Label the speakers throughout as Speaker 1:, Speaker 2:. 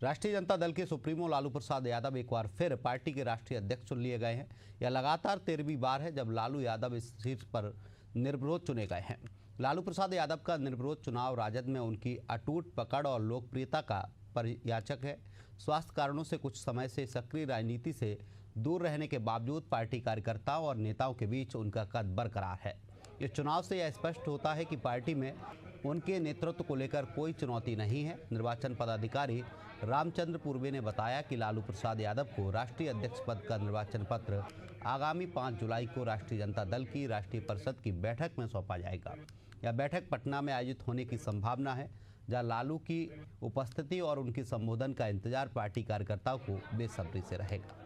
Speaker 1: राष्ट्रीय जनता दल के सुप्रीमो लालू प्रसाद यादव एक बार फिर पार्टी के राष्ट्रीय अध्यक्ष चुन लिए गए हैं। यह लगातार 13वीं बार है जब लालू यादव इस सीट पर निर्विरोध चुने गए हैं। लालू प्रसाद यादव का निर्विरोध चुनाव राजद में उनकी अटूट पकड़ और लोकप्रियता का परिचायक है। स्वास्थ्य कारणों से कुछ समय से सक्रिय राजनीति से दूर रहने के बावजूद पार्टी कार्यकर्ताओं और नेताओं के बीच उनका कद बरकरार है। इस चुनाव से यह स्पष्ट होता है कि पार्टी में उनके नेतृत्व को लेकर कोई चुनौती नहीं है। निर्वाचन पदाधिकारी रामचंद्र पूर्वे ने बताया कि लालू प्रसाद यादव को राष्ट्रीय अध्यक्ष पद का निर्वाचन पत्र आगामी 5 जुलाई को राष्ट्रीय जनता दल की राष्ट्रीय परिषद की बैठक में सौंपा जाएगा। यह बैठक पटना में आयोजित होने की संभावना है, जहां लालू की उपस्थिति और उनके संबोधन का इंतजार पार्टी कार्यकर्ताओं को बेसब्री से रहेगा।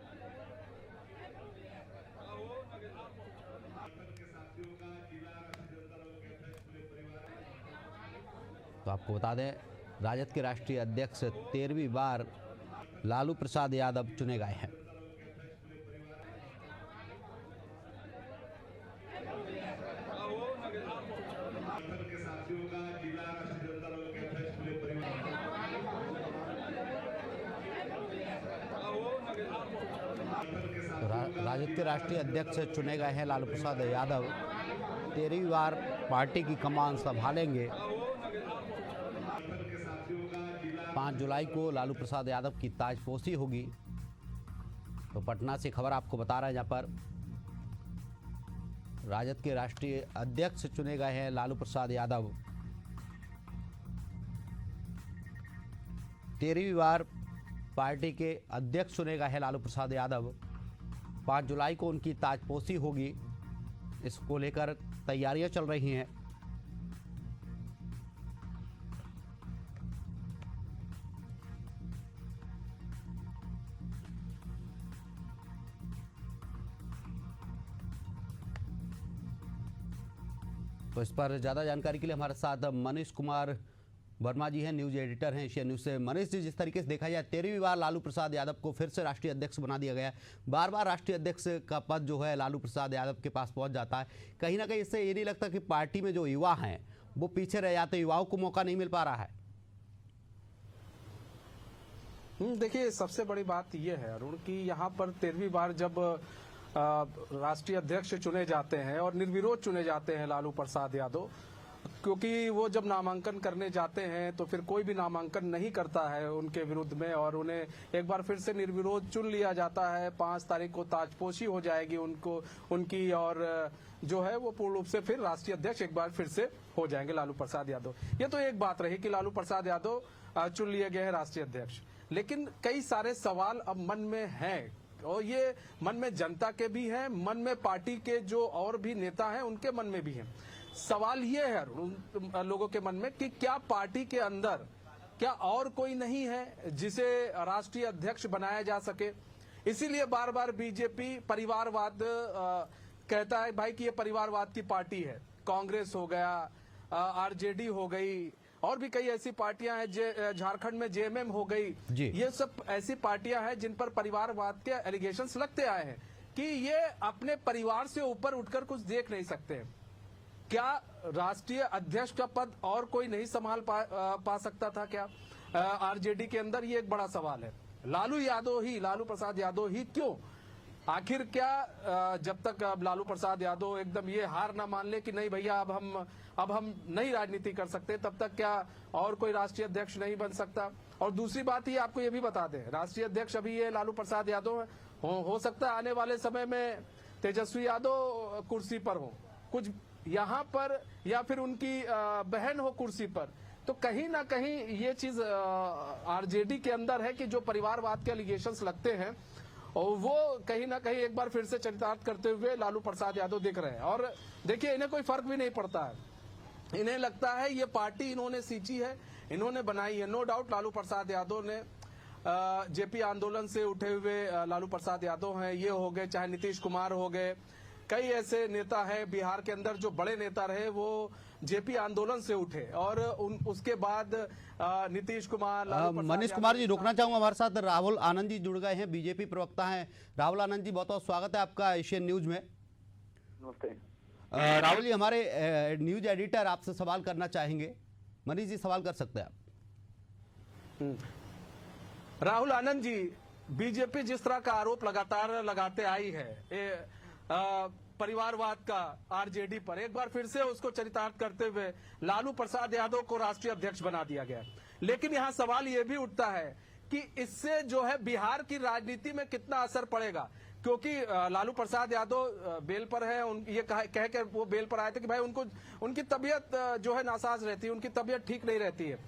Speaker 1: तो आपको बता दें, राजद के राष्ट्रीय अध्यक्ष 13वीं बार लालू प्रसाद यादव चुने गए हैं। तो राजद के राष्ट्रीय अध्यक्ष चुने गए हैं लालू प्रसाद यादव 13वीं बार पार्टी की कमान संभालेंगे। 5 जुलाई को लालू प्रसाद यादव की ताजपोशी होगी। तो पटना से खबर आपको बता रहे हैं, जहां पर राजद के राष्ट्रीय अध्यक्ष चुने गए हैं लालू प्रसाद यादव। 13वीं बार पार्टी के अध्यक्ष चुने गए हैं लालू प्रसाद यादव। 5 जुलाई को उनकी ताजपोशी होगी। इसको लेकर तैयारियां चल रही हैं। तो इस पर ज़्यादा जानकारी के लिए हमारे साथ मनीष कुमार वर्मा जी हैं, न्यूज़ एडिटर हैं एशिया न्यूज़ से। मनीष जी, जिस तरीके से देखा जाए 13वीं बार लालू प्रसाद यादव को फिर से राष्ट्रीय अध्यक्ष बना दिया गया है। बार बार राष्ट्रीय अध्यक्ष का पद जो है लालू प्रसाद यादव के पास पहुंच जाता है। कहीं ना कहीं इससे ये नहीं लगता कि पार्टी में जो युवा हैं वो पीछे रह जाते, युवाओं को मौका नहीं मिल पा रहा है?
Speaker 2: देखिए, सबसे बड़ी बात यह है अरुण कि यहाँ पर 13वीं बार जब राष्ट्रीय अध्यक्ष चुने जाते हैं और निर्विरोध चुने जाते हैं लालू प्रसाद यादव, क्योंकि वो जब नामांकन करने जाते हैं तो फिर कोई भी नामांकन नहीं करता है उनके विरुद्ध में, और उन्हें एक बार फिर से निर्विरोध चुन लिया जाता है। 5 तारीख को ताजपोशी हो जाएगी उनकी, और जो है वो पूर्ण रूप से फिर राष्ट्रीय अध्यक्ष एक बार फिर से हो जाएंगे लालू प्रसाद यादव। ये तो एक बात रही कि लालू प्रसाद यादव चुन लिए गए हैं राष्ट्रीय अध्यक्ष, लेकिन कई सारे सवाल अब मन में हैं, और ये मन में जनता के भी हैं, मन में पार्टी के जो और भी नेता हैं उनके मन में भी हैं। सवाल ये है उन लोगों के मन में कि क्या पार्टी के अंदर क्या और कोई नहीं है जिसे राष्ट्रीय अध्यक्ष बनाया जा सके। इसीलिए बार बार बीजेपी परिवारवाद कहता है भाई कि ये परिवारवाद की पार्टी है। कांग्रेस हो गया, आरजेडी हो गई, और भी कई ऐसी पार्टियां हैं, झारखंड में जेएमएम हो गई। ये सब ऐसी पार्टियां हैं जिन पर परिवारवाद के एलिगेशंस लगते आए हैं कि ये अपने परिवार से ऊपर उठकर कुछ देख नहीं सकते। क्या राष्ट्रीय अध्यक्ष का पद और कोई नहीं संभाल पा सकता था क्या आरजेडी के अंदर? ये एक बड़ा सवाल है। लालू प्रसाद यादव ही क्यों? आखिर क्या जब तक अब लालू प्रसाद यादव एकदम ये हार ना मान ले कि नहीं भैया अब हम नहीं राजनीति कर सकते, तब तक क्या और कोई राष्ट्रीय अध्यक्ष नहीं बन सकता? और दूसरी बात ये आपको ये भी बता दें, राष्ट्रीय अध्यक्ष अभी ये लालू प्रसाद यादव हो सकता है आने वाले समय में तेजस्वी यादव कुर्सी पर हो, कुछ यहाँ पर, या फिर उनकी बहन हो कुर्सी पर। तो कहीं ना कहीं ये चीज आरजेडी के अंदर है कि जो परिवारवाद के एलिगेशंस लगते हैं और वो कहीं ना कहीं एक बार फिर से चरितार्थ करते हुए लालू प्रसाद यादव दिख रहे हैं। और देखिए, इन्हें कोई फर्क भी नहीं पड़ता है। इन्हें लगता है ये पार्टी इन्होंने सींची है, इन्होंने बनाई है। नो डाउट लालू प्रसाद यादव ने जेपी आंदोलन से उठे हुए लालू प्रसाद यादव हैं, ये हो गए, चाहे नीतीश कुमार हो गए, कई ऐसे नेता हैं बिहार के अंदर जो बड़े नेता रहे वो जेपी आंदोलन से उठे, और उसके बाद नीतीश कुमार,
Speaker 1: मनीष कुमार जी, रोकना चाहूंगा, हमारे साथ राहुल आनंद जी जुड़ गए हैं, बीजेपी प्रवक्ता हैं। राहुल आनंद जी, बहुत बहुत स्वागत है आपका एशियन न्यूज में।
Speaker 3: नमस्ते।
Speaker 1: राहुल जी, हमारे न्यूज एडिटर आपसे सवाल करना चाहेंगे। मनीष जी, सवाल कर सकते हैं आप।
Speaker 2: राहुल आनंद जी, बीजेपी जिस तरह का आरोप लगातार लगाते आई है परिवारवाद का आरजेडी पर, एक बार फिर से उसको चरितार्थ करते हुए लालू प्रसाद यादव को राष्ट्रीय अध्यक्ष बना दिया गया। लेकिन यहाँ सवाल ये भी उठता है कि इससे जो है बिहार की राजनीति में कितना असर पड़ेगा, क्योंकि लालू प्रसाद यादव बेल पर है। ये कह के वो बेल पर आए थे कि भाई उनकी तबीयत जो है नासाज रहती है, उनकी तबीयत ठीक नहीं रहती है,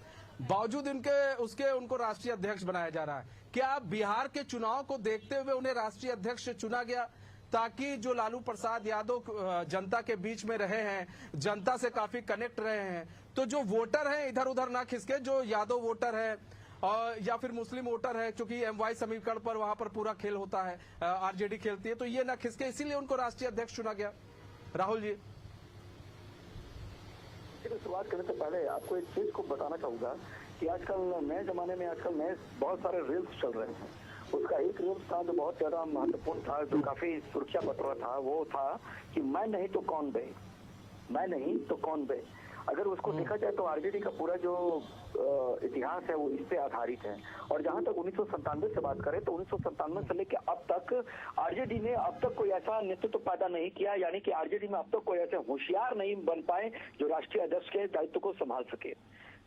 Speaker 2: बावजूद उनको राष्ट्रीय अध्यक्ष बनाया जा रहा है। क्या बिहार के चुनाव को देखते हुए उन्हें राष्ट्रीय अध्यक्ष चुना गया ताकि जो लालू प्रसाद यादव जनता के बीच में रहे हैं, जनता से काफी कनेक्ट रहे हैं, तो जो वोटर हैं इधर उधर ना खिसके, जो यादव वोटर है और या फिर मुस्लिम वोटर है, क्योंकि एमवाई समीकरण पर वहां पर पूरा खेल होता है, आरजेडी खेलती है, तो ये ना खिसके, इसीलिए उनको राष्ट्रीय अध्यक्ष चुना गया। राहुल जी,
Speaker 3: शुरुआत करने से पहले आपको एक चीज को बताना चाहूंगा कि आजकल नए जमाने में नए बहुत सारे रील्स चल रहे हैं। उसका एक रील्स था जो बहुत ज्यादा महत्वपूर्ण था, जो काफी सुर्खियां बट रहा था, वो था कि मैं नहीं तो कौन बे, मैं नहीं तो कौन बे। अगर उसको देखा जाए तो आरजेडी का पूरा जो इतिहास है वो इस पे आधारित है। और जहां तक 1997 से बात करें तो 1997 से लेकर अब तक आरजेडी ने अब तक कोई ऐसा नेतृत्व पैदा नहीं किया, यानी कि आरजेडी में अब तक कोई ऐसे होशियार नहीं बन पाए जो राष्ट्रीय अध्यक्ष के दायित्व को संभाल सके।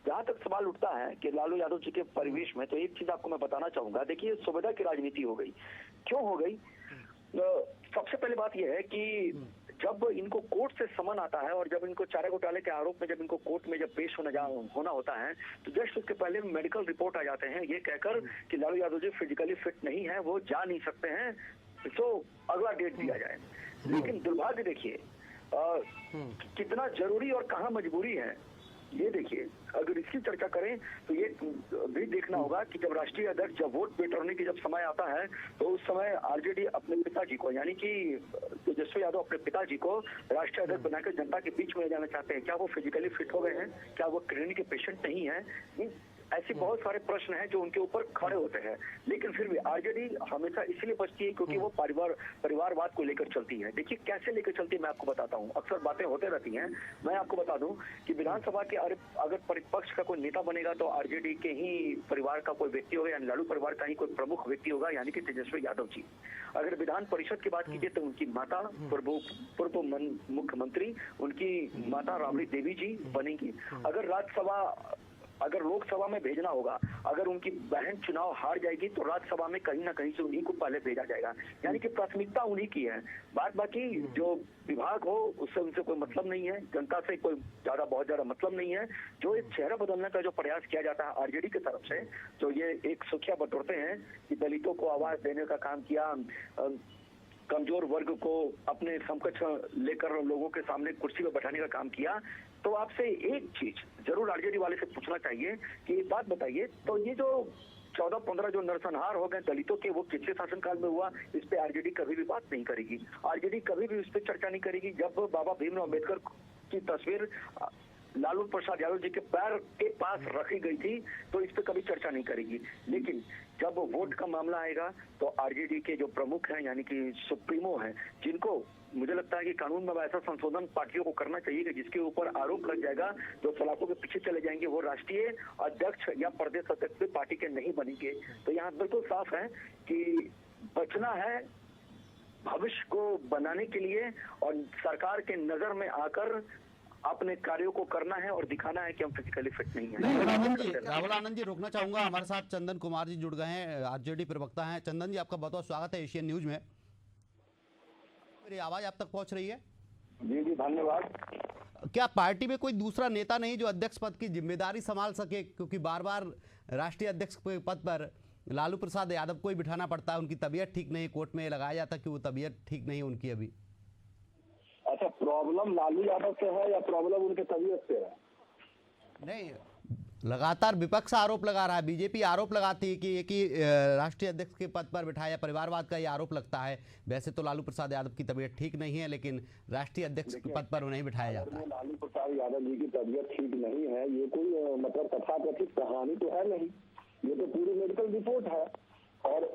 Speaker 3: जहां तक सवाल उठता है कि लालू यादव जी के परिवेश में, तो एक चीज आपको मैं बताना चाहूंगा। देखिए, सुविधा की राजनीति हो गई। क्यों हो गई? सबसे पहले बात यह है कि जब इनको कोर्ट से समन आता है और जब इनको चारा घोटाले के आरोप में जब इनको कोर्ट में जब पेश होना होता है, तो जस्ट उसके पहले मेडिकल रिपोर्ट आ जाते हैं ये कहकर कि लालू यादव जी फिजिकली फिट नहीं है, वो जा नहीं सकते हैं, तो अगला डेट दिया जाए। लेकिन दुर्भाग्य देखिए कितना जरूरी और कहाँ मजबूरी है, ये देखिए। अगर इसकी चर्चा करें तो ये भी देखना होगा कि जब राष्ट्रीय अध्यक्ष जब वोट बटोरने की जब समय आता है तो उस समय आरजेडी अपने पिताजी को, यानी कि तेजस्वी यादव अपने पिताजी को राष्ट्रीय अध्यक्ष बनाकर जनता के बीच में ले जाना चाहते हैं। क्या वो फिजिकली फिट हो गए हैं? क्या वो किडनी के पेशेंट नहीं है? ऐसे बहुत सारे प्रश्न हैं जो उनके ऊपर खड़े होते हैं। लेकिन फिर भी आरजेडी हमेशा इसलिए बचती है क्योंकि वो परिवारवाद को लेकर चलती है। देखिए कैसे लेकर चलती है मैं आपको बताता हूँ। अक्सर बातें होते रहती हैं। मैं आपको बता दूं कि विधानसभा के अगर परिपक्ष का कोई नेता बनेगा तो आरजेडी के ही परिवार का कोई व्यक्ति होगा, यानी लालू परिवार का ही कोई प्रमुख व्यक्ति होगा, यानी कि तेजस्वी यादव जी। अगर विधान परिषद की बात कीजिए तो उनकी माता पूर्व मुख्यमंत्री उनकी माता राबड़ी देवी जी बनेंगी। अगर लोकसभा में भेजना होगा, अगर उनकी बहन चुनाव हार जाएगी तो राज्यसभा में कहीं ना कहीं से उन्हीं को पहले भेजा जाएगा, यानी कि प्राथमिकता उन्हीं की है। बाकी जो विभाग हो उससे उनसे कोई मतलब नहीं है, जनता से कोई बहुत ज्यादा मतलब नहीं है। जो एक चेहरा बदलने का जो प्रयास किया जाता है आरजेडी की तरफ से, तो ये एक सुर्खियां बटोरते हैं कि दलितों को आवाज देने का काम किया, कमजोर वर्ग को अपने समकक्ष लेकर लोगों के सामने कुर्सी पर बैठाने का काम किया। तो आपसे एक चीज जरूर आरजेडी वाले से पूछना चाहिए कि एक बात बताइए, तो ये जो 14-15 जो नरसंहार हो गए दलितों के, वो किसके शासनकाल में हुआ? इस पे आरजेडी कभी भी बात नहीं करेगी। आरजेडी कभी भी इस पे चर्चा नहीं करेगी। जब बाबा भीमराव अम्बेडकर की तस्वीर लालू प्रसाद यादव जी के पैर के पास रखी गई थी तो इस पे कभी चर्चा नहीं करेगी। लेकिन जब वोट का मामला आएगा तो आरजेडी के जो प्रमुख हैं, यानी कि सुप्रीमो हैं, जिनको मुझे लगता है कि कानून में ऐसा संशोधन पार्टियों को करना चाहिए कि जिसके ऊपर आरोप लग जाएगा, जो सलाखों के पीछे चले जाएंगे, वो राष्ट्रीय अध्यक्ष या प्रदेश अध्यक्ष पार्टी के नहीं बनेंगे। तो यहाँ बिल्कुल साफ है कि बचना है भविष्य को बनाने के लिए और सरकार के नजर में आकर अपने कार्यों को करना है और दिखाना है कि हम फिजिकली फिट नहीं है।
Speaker 1: राहुल आनंद जी, रोकना चाहूंगा, हमारे साथ चंदन कुमार जी जुड़ गए हैं, आरजेडी प्रवक्ता हैं। चंदन जी, आपका बहुत बहुत स्वागत है एशियन न्यूज में। मेरी आवाज आप तक पहुंच रही है?
Speaker 3: जी जी, धन्यवाद।
Speaker 1: क्या पार्टी में कोई दूसरा नेता नहीं जो अध्यक्ष पद की जिम्मेदारी संभाल सके? क्योंकि बार बार राष्ट्रीय अध्यक्ष पद पर लालू प्रसाद यादव को ही बिठाना पड़ता है। उनकी तबीयत ठीक नहीं, कोर्ट में लगाया जाता कि वो तबीयत ठीक नहीं उनकी अभी।
Speaker 3: अच्छा, प्रॉब्लम लालू यादव से है या प्रॉब्लम उनके तबीयत से है?
Speaker 1: नहीं, लगातार विपक्ष आरोप लगा रहा है, बीजेपी आरोप लगाती है कि एक ही राष्ट्रीय अध्यक्ष के पद पर बिठाया, परिवारवाद का ये आरोप लगता है। वैसे तो लालू प्रसाद यादव की तबीयत ठीक नहीं है, लेकिन राष्ट्रीय अध्यक्ष के पद पर उन्हें बिठाया जाता है।
Speaker 3: लालू प्रसाद यादव जी की तबीयत ठीक नहीं है, ये कोई मतलब तथाकथित कहानी तो है नहीं, ये तो पूरी मेडिकल रिपोर्ट है। और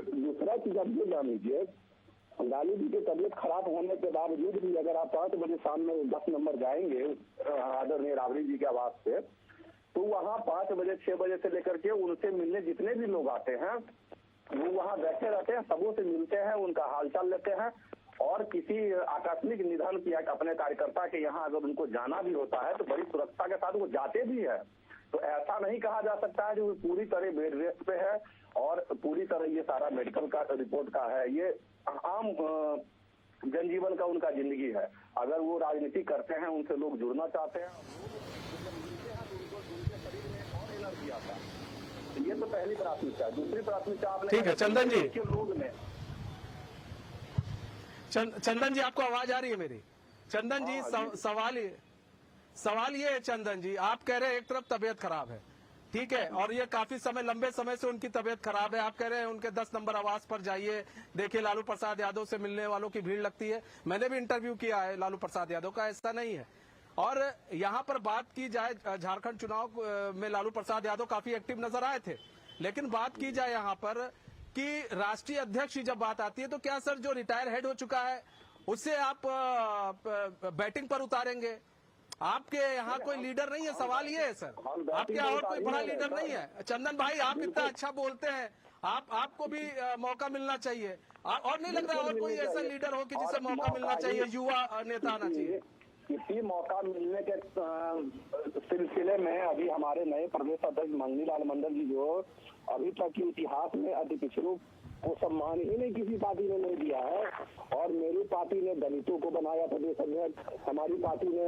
Speaker 3: दूसरा चीज आप ये जान लीजिए, लालू जी की तबीयत खराब होने के बावजूद भी अगर आप 5 बजे शाम में 10 नंबर जाएंगे आदरणीय राबड़ी जी के आवास पे, तो वहाँ 5 बजे 6 बजे से लेकर के उनसे मिलने जितने भी लोग आते हैं वो वहाँ बैठे रहते हैं, सबों से मिलते हैं, उनका हालचाल लेते हैं। और किसी आकस्मिक निधन किया अपने कार्यकर्ता के यहाँ अगर उनको जाना भी होता है तो बड़ी सुरक्षा के साथ वो जाते भी है। तो ऐसा नहीं कहा जा सकता है कि वो पूरी तरह बेड रेस्ट पे है और पूरी तरह ये सारा मेडिकल का रिपोर्ट का है। ये आम जनजीवन का उनका जिंदगी है। अगर वो राजनीति करते हैं, उनसे लोग जुड़ना चाहते हैं, उनके शरीर में और एनर्जी आता है। तो ये तो पहली प्राथमिकता है। दूसरी प्राथमिकता आपने
Speaker 2: ठीक है चंदन जी,
Speaker 3: लोग में
Speaker 2: चंदन जी आपको आवाज आ रही है मेरी? चंदन जी सवाल ये है चंदन जी, आप कह रहे हैं एक तरफ तबीयत खराब है, ठीक है, और ये काफी समय लंबे समय से उनकी तबीयत खराब है। आप कह रहे हैं उनके 10 नंबर आवास पर जाइए, देखिए लालू प्रसाद यादव से मिलने वालों की भीड़ लगती है। मैंने भी इंटरव्यू किया है लालू प्रसाद यादव का, ऐसा नहीं है। और यहाँ पर बात की जाए, झारखंड चुनाव में लालू प्रसाद यादव काफी एक्टिव नजर आए थे, लेकिन बात की जाए यहाँ पर कि राष्ट्रीय अध्यक्ष की जब बात आती है तो क्या सर जो रिटायर हेड हो चुका है उससे आप बैटिंग पर उतारेंगे? आपके यहाँ कोई लीडर नहीं है, सवाल ये है सर, आपके यहाँ और कोई बड़ा लीडर नहीं है? चंदन भाई आप इतना अच्छा बोलते हैं, आपको भी मौका मिलना चाहिए। और नहीं लग रहा और कोई ऐसा लीडर हो कि जिसे मौका मिलना चाहिए, युवा नेता आना चाहिए?
Speaker 3: इसी मौका मिलने के सिलसिले में अभी हमारे नए प्रदेश अध्यक्ष मंगनीलाल मंडल जी जो अभी तक के इतिहास में अति पिछड़ों को सम्मान ही नहीं किसी पार्टी ने नहीं दिया है। और मेरी पार्टी ने दलितों को बनाया प्रदेश अध्यक्ष, हमारी पार्टी ने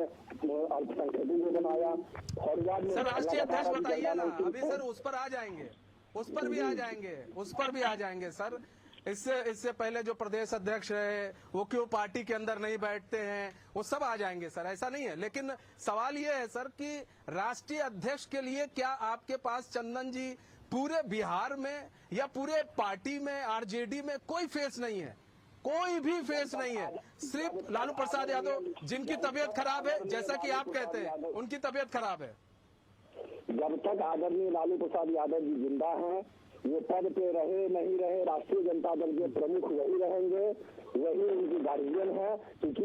Speaker 3: अल्पसंख्यकों को बनाया। फौजदार
Speaker 2: सर राष्ट्रीय अध्यक्ष बताइए ना, अभी सर उस पर आ जाएंगे, उस पर भी आ जाएंगे सर। इससे पहले जो प्रदेश अध्यक्ष रहे वो क्यों पार्टी के अंदर नहीं बैठते हैं, वो सब आ जाएंगे सर, ऐसा नहीं है। लेकिन सवाल ये है सर कि राष्ट्रीय अध्यक्ष के लिए क्या आपके पास चंदन जी पूरे बिहार में या पूरे पार्टी में आरजेडी में कोई फेस नहीं है? कोई भी फेस नहीं है, सिर्फ लालू प्रसाद यादव जिनकी तबीयत खराब है, जैसा कि आप कहते हैं उनकी तबीयत खराब है।
Speaker 3: जब तक आदरणीय लालू प्रसाद यादव जी जिंदा हैं, वो पद पे रहे नहीं रहे, राष्ट्रीय जनता दल के प्रमुख वही रहेंगे, वही उनकी गार्जियन है। क्योंकि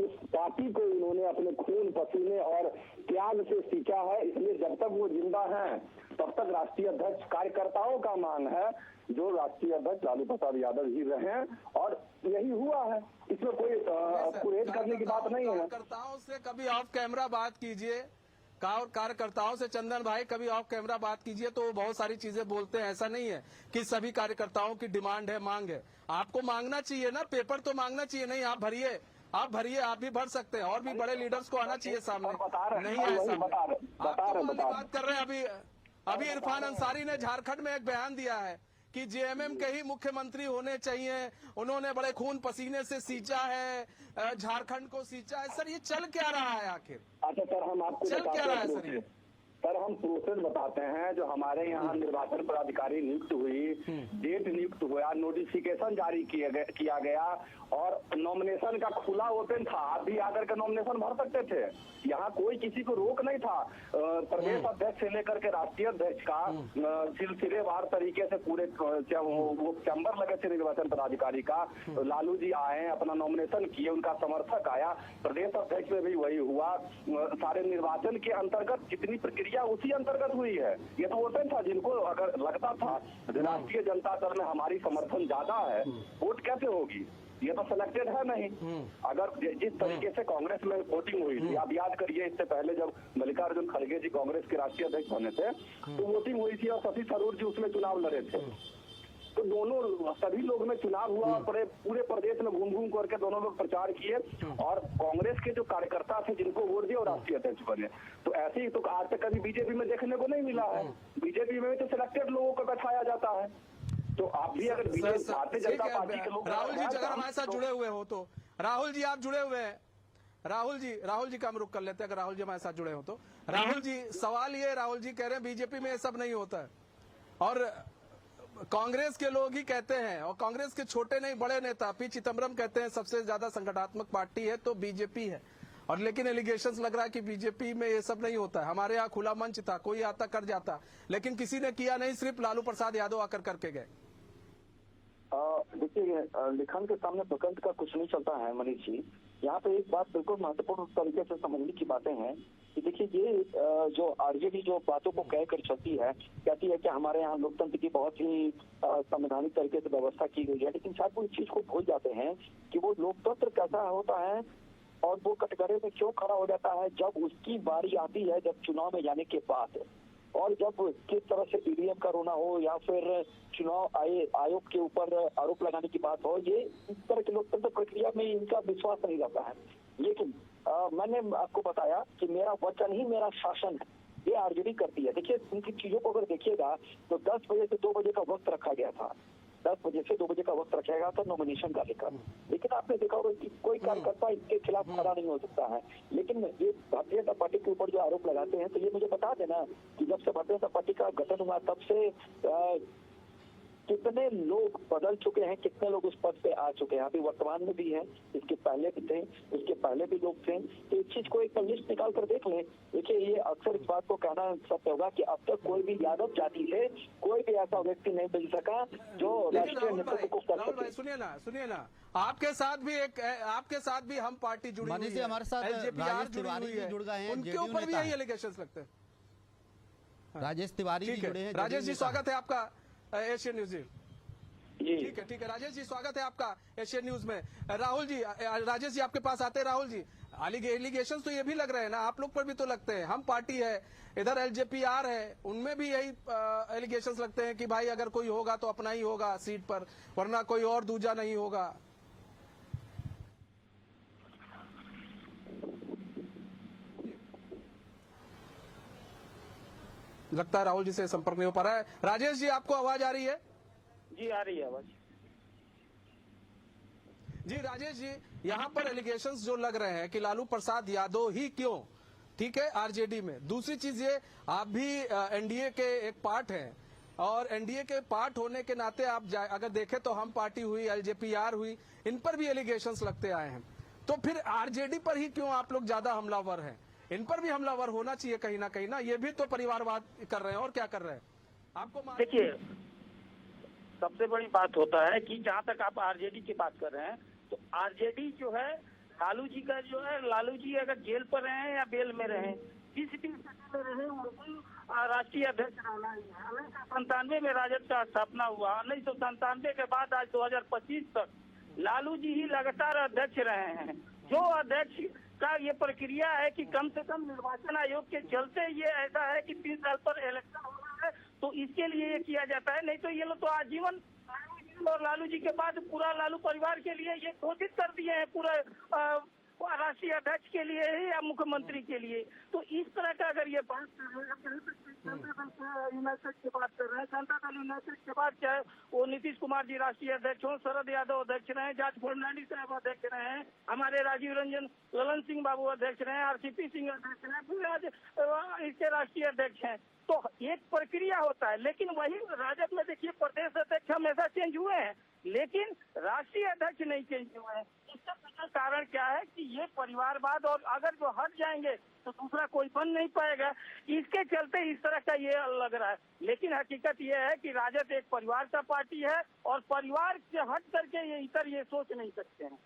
Speaker 3: इस पार्टी को इन्होंने अपने खून पसीने और त्याग से सींचा है, इसलिए जब तक वो जिंदा हैं तब तक राष्ट्रीय अध्यक्ष कार्यकर्ताओं का मांग है जो राष्ट्रीय अध्यक्ष लालू प्रसाद यादव ही रहे, और यही हुआ है। इसमें कोई कुरेद करने की बात नहीं है।
Speaker 2: कार्यकर्ताओं से कभी ऑफ कैमरा बात कीजिए, कार्यकर्ताओं से चंदन भाई कभी ऑफ कैमरा बात कीजिए तो वो बहुत सारी चीजें बोलते हैं। ऐसा नहीं है कि सभी कार्यकर्ताओं की डिमांड है, मांग है। आपको मांगना चाहिए ना, पेपर तो मांगना चाहिए। नहीं आप भरिए, आप भी भर सकते हैं, और भी बड़े लीडर्स को आना चाहिए सामने। नहीं है ऐसा, बात कर रहे हैं। अभी इरफान अंसारी ने झारखंड में एक बयान दिया है कि जेएमएम के ही मुख्यमंत्री होने चाहिए, उन्होंने बड़े खून पसीने से सींचा है, झारखंड को सींचा है। सर ये चल क्या रहा है आखिर?
Speaker 3: अच्छा सर, हम आपको
Speaker 2: चल क्या रहा है सर ये?
Speaker 3: सर हम प्रोसेस बताते हैं। जो हमारे यहाँ निर्वाचन पदाधिकारी नियुक्त हुई, डेट नियुक्त हुआ, नोटिफिकेशन जारी किया गया और नॉमिनेशन का खुला ओपन था। आप भी आकर के नॉमिनेशन भर सकते थे, यहाँ कोई किसी को रोक नहीं था। प्रदेश अध्यक्ष से लेकर के राष्ट्रीय अध्यक्ष का सिलसिलेवार तरीके से पूरे वो चैम्बर लगे थे निर्वाचन पदाधिकारी का। लालू जी आए, अपना नॉमिनेशन किए, उनका समर्थक आया, प्रदेश अध्यक्ष में भी वही हुआ। सारे निर्वाचन के अंतर्गत जितनी प्रक्रिया उसी अंतर्गत हुई है। ये तो ओपन था। जिनको अगर लगता था राष्ट्रीय जनता दल में हमारी समर्थन ज्यादा है, वोट कैसे होगी? ये तो सिलेक्टेड है नहीं। अगर जिस तरीके से कांग्रेस में वोटिंग हुई थी, आप याद करिए, इससे पहले जब मल्लिकार्जुन खड़गे जी कांग्रेस के राष्ट्रीय अध्यक्ष बने थे तो वोटिंग हुई थी और शशि थरूर जी उसमें चुनाव लड़े थे। तो दोनों सभी लोग में चुनाव हुआ, पूरे प्रदेश में घूम घूम करके दोनों लोग प्रचार किए और कांग्रेस के जो कार्यकर्ता थे जिनको वोट दिया और राष्ट्रीय अध्यक्ष बने। तो ऐसे ही तो आज तक कभी बीजेपी में देखने को नहीं मिला है। बीजेपी में तो सिलेक्टेड लोगों को बैठाया जाता है। तो आप भी अगर बीजेपी भारतीय जनता पार्टी के लोग,
Speaker 2: राहुल जी अगर हमारे साथ जुड़े हुए हो तो, राहुल जी आप जुड़े हुए हैं, राहुल जी का हम रुक कर लेते हैं अगर राहुल जी हमारे साथ जुड़े हो तो। राहुल जी सवाल ये, राहुल जी कह रहे हैं बीजेपी में ये सब नहीं होता है और कांग्रेस के लोग ही कहते हैं, और कांग्रेस के छोटे नहीं बड़े नेता पी चिदम्बरम कहते हैं सबसे ज्यादा संगठनात्मक पार्टी है तो बीजेपी है। और लेकिन एलिगेशंस लग रहा है कि बीजेपी में ये सब नहीं होता है। हमारे यहाँ खुला मंच था, कोई आता कर जाता, लेकिन किसी ने किया नहीं, सिर्फ लालू प्रसाद यादव आकर करके गए।
Speaker 3: देखिए, लिखन के सामने प्रकंठ का कुछ नहीं चलता है मनीष जी। यहाँ पे एक बात बिल्कुल महत्वपूर्ण तरीके से समझने की बातें हैं कि देखिए ये जो आरजेडी जो बातों को कह कर चलती है, कहती है कि हमारे यहाँ लोकतंत्र की बहुत ही संवैधानिक तरीके से व्यवस्था की गई है, लेकिन शायद वो इस चीज को भूल जाते हैं कि वो लोकतंत्र कैसा होता है और वो कटघरे में क्यों खड़ा हो जाता है जब उसकी बारी आती है, जब चुनाव में जाने के बाद, और जब किस तरह से ईवीएम का रोना हो या फिर चुनाव आयोग के ऊपर आरोप लगाने की बात हो, ये इस तरह की लोकतंत्र प्रक्रिया में इनका विश्वास नहीं रहता है। लेकिन मैंने आपको बताया कि मेरा वचन ही मेरा शासन है, ये आरजेडी करती है। देखिए उनकी चीजों को अगर देखिएगा तो 10 बजे से 2 बजे का वक्त रखा गया था, 10 बजे से 2 बजे का वक्त रखा गया था नॉमिनेशन का लेकर, लेकिन आपने देखा होगा कि कोई कार्यकर्ता इसके खिलाफ खड़ा नहीं हो सकता है। लेकिन ये भारतीय जनता पार्टी के ऊपर जो आरोप लगाते हैं, तो ये मुझे बता देना कि जब से भारतीय जनता पार्टी का गठन हुआ तब से कितने लोग बदल चुके हैं, कितने लोग उस पद पे आ चुके हैं। अभी वर्तमान में भी हैं, इसके पहले भी थे, उसके पहले भी लोग थे। तो इस चीज को एक लिस्ट निकाल कर देख लें। देखिए ये अक्सर इस बात को कहना सत्य होगा कि अब तक कोई भी यादव जाति से कोई भी ऐसा व्यक्ति नहीं मिल सका जो राष्ट्रीय नेतृत्व को कर सके।
Speaker 2: सुनिए ना, आपके साथ भी हम पार्टी जुड़ी हुई है,
Speaker 1: हमारे साथ
Speaker 2: LJPR जुड़ी हुई है,
Speaker 1: जुड़ गए हैं,
Speaker 2: उनके ऊपर भी यही एलिगेशंस लगते हैं।
Speaker 1: राजेश तिवारी भी जुड़े हैं।
Speaker 2: राजेश जी स्वागत है आपका एशियन न्यूज। ठीक है राजेश जी स्वागत है आपका एशियन न्यूज में। राहुल जी, राजेश जी आपके पास आते हैं। राहुल जी, एलिगेशन तो ये भी लग रहे हैं ना, आप लोग पर भी तो लगते हैं। हम पार्टी है, इधर LJPR है, उनमें भी यही एलिगेशन लगते हैं कि भाई अगर कोई होगा तो अपना ही होगा सीट पर, वरना कोई और दूजा नहीं होगा। लगता है राहुल जी से संपर्क नहीं हो पा रहा है। राजेश जी आपको आवाज आ रही है?
Speaker 3: जी आ रही है आवाज।
Speaker 2: जी राजेश जी, यहाँ पर एलिगेशंस जो लग रहे हैं कि लालू प्रसाद यादव ही क्यों, ठीक है, आरजेडी में। दूसरी चीज ये, आप भी एनडीए के एक पार्ट हैं, और एनडीए के पार्ट होने के नाते आप अगर देखें तो हम पार्टी हुई, LJPR हुई, इन पर भी एलिगेशंस लगते आए हैं। तो फिर आरजेडी पर ही क्यों आप लोग ज्यादा हमलावर हैं? इन पर भी हमलावर होना चाहिए कहीं ना, ये भी तो परिवारवाद कर रहे हैं और क्या कर रहे हैं आपको।
Speaker 4: देखिए सबसे बड़ी बात होता है कि जहाँ तक आप आरजेडी की बात कर रहे हैं, तो आरजेडी जो है लालू जी का जो है, लालू जी अगर जेल पर रहे या बेल में रहे, जिस भी स्थिति में रहे, उनको राष्ट्रीय अध्यक्ष रहना ही है। 1997 में राजद का स्थापना हुआ, 1997 के बाद आज 2025 तक लालू जी ही लगातार अध्यक्ष रहे हैं। जो अध्यक्ष का ये प्रक्रिया है कि कम से कम निर्वाचन आयोग के चलते ये ऐसा है कि 3 साल पर इलेक्शन होना है, तो इसके लिए ये किया जाता है। नहीं तो ये लोग तो आजीवन और लालू जी के बाद पूरा लालू परिवार के लिए ये घोषित कर दिए हैं, पूरा राष्ट्रीय अध्यक्ष के लिए या मुख्यमंत्री के लिए। तो इस तरह का अगर ये बात कर रहे हैं, जनता दल यूनाइटेड की बात कर रहे हैं, जनता दल यूनाइटेड के बाद चाहे वो नीतीश कुमार जी राष्ट्रीय अध्यक्ष हो, शरद यादव अध्यक्ष रहे, जॉर्ज फर्नांडिस साहब अध्यक्ष रहे हैं, हमारे राजीव रंजन ललन सिंह बाबू अध्यक्ष रहे, RCP सिंह अध्यक्ष रहे, फिर आज इसके राष्ट्रीय अध्यक्ष हैं। तो एक प्रक्रिया होता है, लेकिन वही राजद में देखिए प्रदेश अध्यक्ष हमेशा चेंज हुए हैं, लेकिन राष्ट्रीय अध्यक्ष नहीं चेंज हुए हैं। इसका पीछे कारण क्या है कि ये परिवारवाद, और अगर जो हट जाएंगे तो दूसरा कोई बन नहीं पाएगा, इसके चलते इस तरह का ये लग रहा है। लेकिन हकीकत ये है कि राजद एक परिवार का पार्टी है, और परिवार से हट करके ये इतर ये सोच नहीं सकते हैं।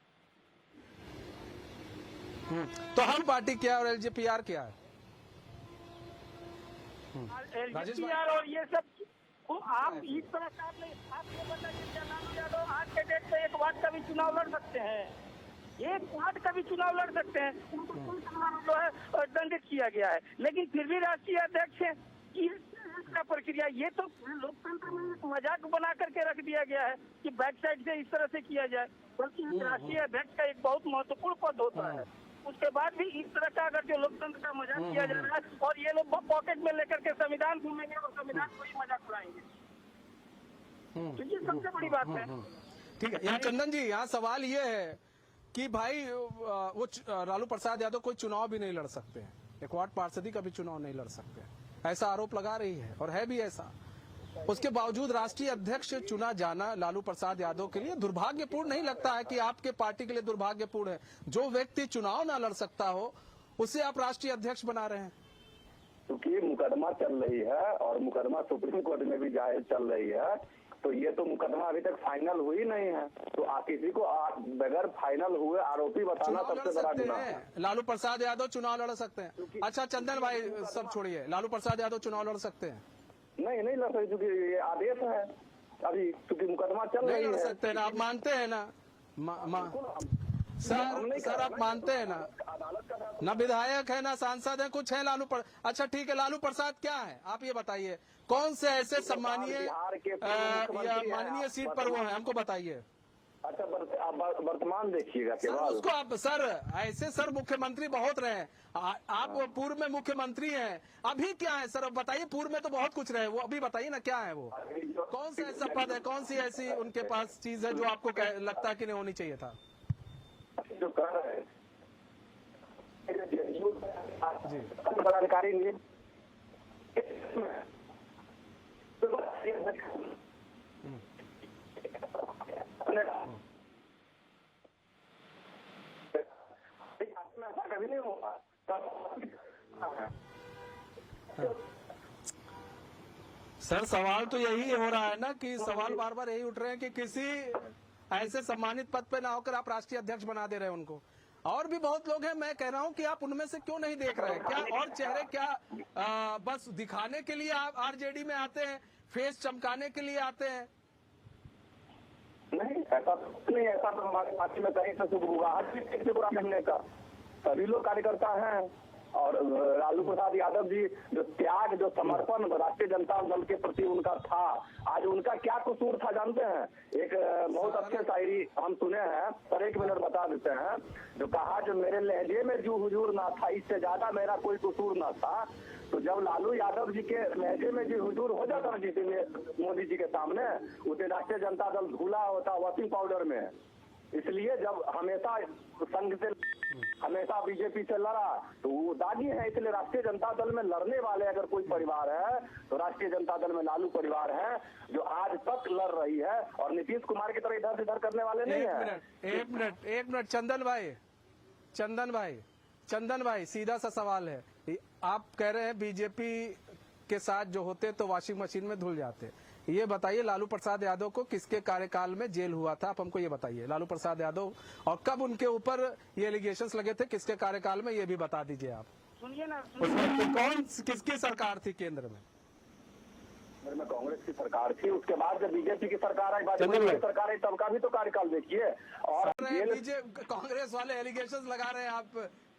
Speaker 2: तो हम पार्टी क्या और LJPR क्या है?
Speaker 4: LJPR और ये सब तो आप इस तरह का आप ये बताइए कि लालू यादव आज के डेट पे एक वार्ड का भी चुनाव लड़ सकते हैं, एक वार्ड का भी चुनाव लड़ सकते हैं, उनको जो है दंडित किया गया है, लेकिन फिर भी राष्ट्रीय अध्यक्ष है। इसका प्रक्रिया ये तो लोकतंत्र में एक मजाक बना करके रख दिया गया है कि बैक साइड से इस तरह से किया जाए, बल्कि राष्ट्रीय अध्यक्ष का एक बहुत महत्वपूर्ण पद होता है। उसके बाद भी इस तरह का अगर जो लोकतंत्र का मजाक किया जा रहा है, और ये लोग पॉकेट में लेकर के संविधान घूमेंगे और संविधान को ही मजाक उड़ाएंगे, तो ये सबसे बड़ी बात है।
Speaker 2: ठीक है, यहाँ चंदन जी, यहाँ सवाल ये है कि भाई वो लालू प्रसाद यादव कोई चुनाव भी नहीं लड़ सकते हैं, एक वार्ड पार्षदी का भी चुनाव नहीं लड़ सकते, ऐसा आरोप लगा रही है, और है भी ऐसा। उसके बावजूद राष्ट्रीय अध्यक्ष चुना जाना लालू प्रसाद यादव के लिए दुर्भाग्यपूर्ण नहीं लगता है कि आपके पार्टी के लिए दुर्भाग्यपूर्ण है? जो व्यक्ति चुनाव ना लड़ सकता हो उसे आप राष्ट्रीय अध्यक्ष बना रहे हैं।
Speaker 3: क्योंकि मुकदमा चल रही है, और मुकदमा सुप्रीम कोर्ट में भी जाहिर चल रही है तो ये तो मुकदमा अभी तक फाइनल हुई नहीं है, तो किसी को बगैर फाइनल हुए आरोपी बताना
Speaker 2: चुनाव लड़
Speaker 3: सबसे बड़ा
Speaker 2: सकते
Speaker 3: गुनाह है।
Speaker 2: हैं लालू प्रसाद यादव, चुनाव लड़ सकते हैं। अच्छा चंदन भाई सब छोड़िए, लालू प्रसाद यादव चुनाव लड़ सकते हैं?
Speaker 3: नहीं लड़ सकते, क्योंकि ये आदेश है अभी, क्योंकि मुकदमा चल
Speaker 2: नहीं
Speaker 3: रही
Speaker 2: लड़
Speaker 3: है।
Speaker 2: सकते हैं ना, आप मानते हैं ना? सर आप मानते हैं ना?
Speaker 3: अदालत का फैसला-
Speaker 2: ना विधायक है ना सांसद है, कुछ है लालू अच्छा ठीक है, लालू प्रसाद क्या है आप ये बताइए, कौन से ऐसे सम्मानीय
Speaker 3: बिहार के
Speaker 2: या
Speaker 3: मुख्यमंत्री हैं,
Speaker 2: माननीय सीट पर वो है, हमको बताइए।
Speaker 3: अच्छा आप वर्तमान देखिएगा
Speaker 2: सर
Speaker 3: केवल।
Speaker 2: उसको आप सर ऐसे सर मुख्यमंत्री बहुत रहे हैं, आप पूर्व में मुख्यमंत्री हैं, अभी क्या है सर बताइए, पूर्व में तो बहुत कुछ रहे, वो अभी बताइए ना क्या है वो, कौन सा ऐसा पद है, कौन सी ऐसी उनके पास चीज है जो आपको लगता है कि नहीं होनी चाहिए था?
Speaker 3: जो कर रहे हैं
Speaker 2: जी
Speaker 3: पदाधिकारी नहीं ऐसा कभी नहीं होगा।
Speaker 2: सर सवाल तो यही हो रहा है ना कि सवाल बार बार यही उठ रहे हैं कि किसी ऐसे सम्मानित पद पे ना होकर आप राष्ट्रीय अध्यक्ष बना दे रहे हैं उनको। और भी बहुत लोग हैं, मैं कह रहा हूं कि आप उनमें से क्यों नहीं देख रहे हैं? क्या और चेहरे क्या बस दिखाने के लिए आप आरजेडी में आते हैं, फेस चमकाने के लिए आते हैं?
Speaker 3: नहीं ऐसा नहीं, ऐसा तो हमारे पार्टी में कहीं से शुरू हुआ आज भी बुरा कहने का सभी लोग कार्यकर्ता हैं। और लालू प्रसाद यादव जी जो त्याग, जो समर्पण राष्ट्रीय जनता दल के प्रति उनका था, आज उनका क्या कसूर था जानते हैं? एक बहुत अच्छे शायरी हम सुने हैं, पर 1 मिनट बता देते हैं। जो कहा जो मेरे लहजे में जो हुजूर ना था, इससे ज्यादा मेरा कोई कसूर ना था। तो जब लालू यादव जी के लहजे में जो हुजूर हो जाता है मोदी जी के सामने, उसे राष्ट्रीय जनता दल धुला होता वॉशिंग पाउडर में। इसलिए जब हमेशा संघ से, हमेशा बीजेपी से लड़ा तो वो दागी है। इसलिए राष्ट्रीय जनता दल में लड़ने वाले अगर कोई परिवार है तो राष्ट्रीय जनता दल में लालू परिवार है, जो आज तक लड़ रही है और नीतीश कुमार की तरह इधर से इधर करने वाले नहीं है।
Speaker 2: एक मिनट चंदन भाई सीधा सा सवाल है, आप कह रहे हैं बीजेपी के साथ जो होते तो वॉशिंग मशीन में धुल जाते, ये बताइए लालू प्रसाद यादव को किसके कार्यकाल में जेल हुआ था? आप हमको ये बताइए, लालू प्रसाद यादव और कब उनके ऊपर ये एलिगेशंस लगे थे, किसके कार्यकाल में, ये भी बता दीजिए आप।
Speaker 4: सुनिए ना,
Speaker 2: उसमें कौन किसकी सरकार थी केंद्र में?
Speaker 3: में कांग्रेस की सरकार थी, उसके बाद जब बीजेपी की सरकार आई, वाजपेयी की सरकार आई, तब का भी तो कार्यकाल देखिए। और
Speaker 2: कांग्रेस वाले एलिगेशंस लगा रहे हैं आप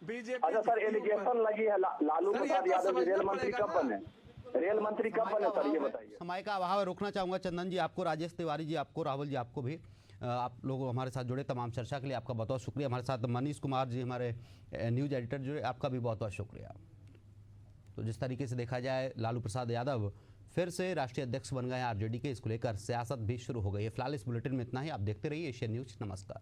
Speaker 2: बीजेपी।
Speaker 3: अच्छा सर, एलिगेशन लगी है लालू प्रसाद यादव जी रेल मंत्री कब बने? रेल मंत्री कब बने सर, ये बताइए।
Speaker 1: समय का अभाव है, रोकना चाहूंगा चंदन जी आपको, राजेश तिवारी जी आपको, राहुल जी आपको भी, आप लोग हमारे साथ जुड़े, तमाम चर्चा के लिए आपका बहुत बहुत शुक्रिया। हमारे साथ मनीष कुमार जी हमारे न्यूज एडिटर जुड़े, आपका भी बहुत बहुत शुक्रिया। तो जिस तरीके से देखा जाए लालू प्रसाद यादव फिर से राष्ट्रीय अध्यक्ष बन गए हैं आरजेडी के, इसको लेकर सियासत भी शुरू हो गई है। फिलहाल इस बुलेटिन में इतना ही, आप देखते रहिए एशियन न्यूज। नमस्कार।